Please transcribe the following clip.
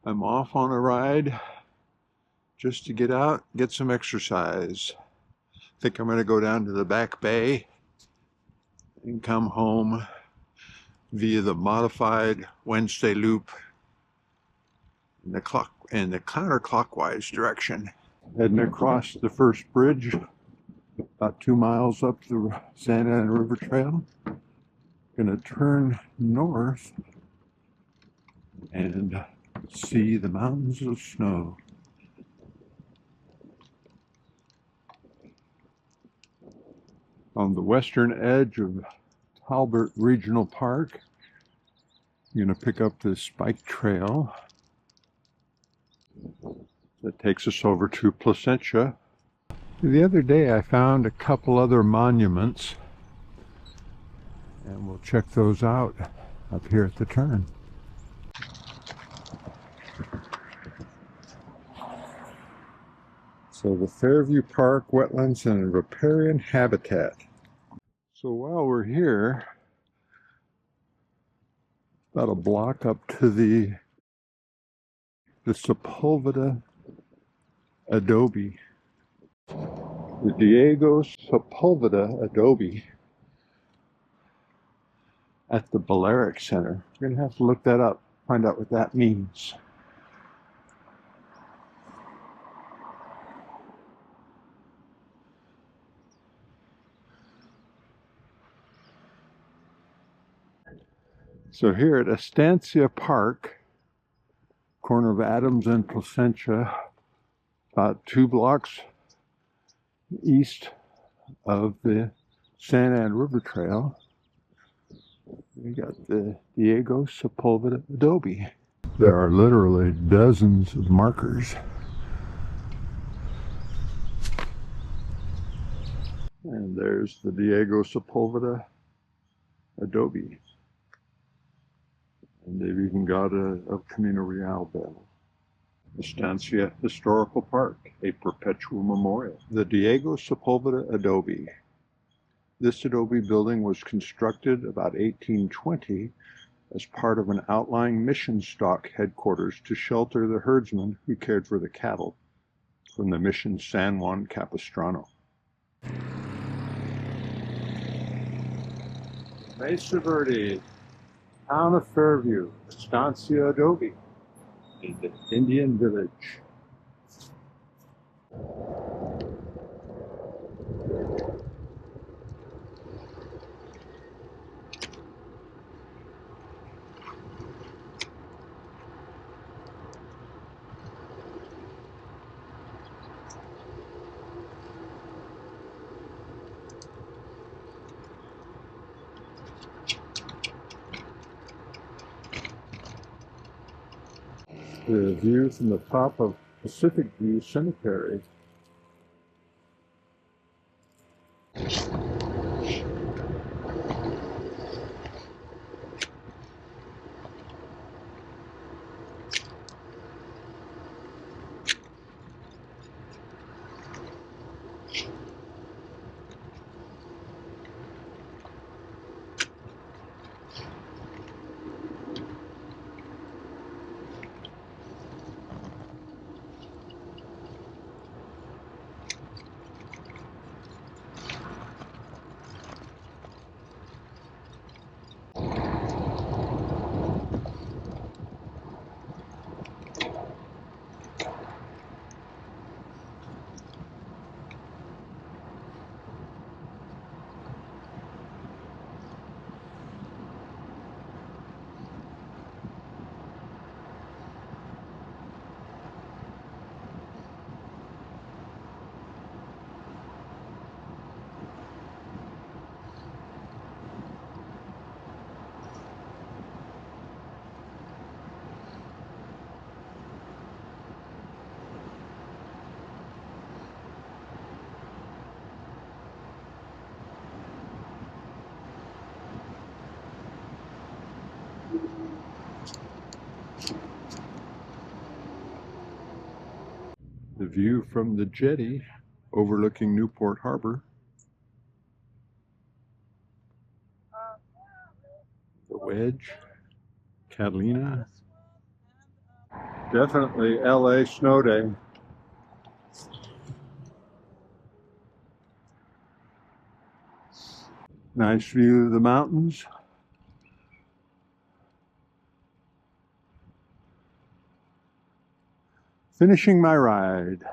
I'm off on a ride just to get out, get some exercise. I think I'm going to go down to the back bay and come home via the modified Wednesday loop in the counterclockwise direction. Heading across the first bridge, about 2 miles up the Santa Ana River Trail. Gonna turn north and see the mountains of snow. On the western edge of Talbot Regional Park, you're gonna pick up this bike trail that takes us over to Placentia. The other day I found a couple other monuments, and we'll check those out up here at the turn. So the Fairview Park, wetlands, and riparian habitat. So while we're here, about a block up to the Sepulveda Adobe. The Diego Sepulveda Adobe at the Balearic Center. We're going to have to look that up, find out what that means. So here at Estancia Park, corner of Adams and Placentia, about 2 blocks east of the Santa Ana River Trail, we got the Diego Sepulveda Adobe. There are literally dozens of markers. And there's the Diego Sepulveda Adobe. And they've even got a Camino Real bell. Estancia Historical Park, a perpetual memorial. The Diego Sepulveda Adobe. This adobe building was constructed about 1820 as part of an outlying mission stock headquarters to shelter the herdsmen who cared for the cattle from the mission San Juan Capistrano. Mesa Verde, town of Fairview, Estancia Adobe, in the Indian village. The view from the top of Pacific View Cemetery. The view from the jetty overlooking Newport Harbor. The Wedge, Catalina. Definitely LA snow day. Nice view of the mountains. Finishing my ride.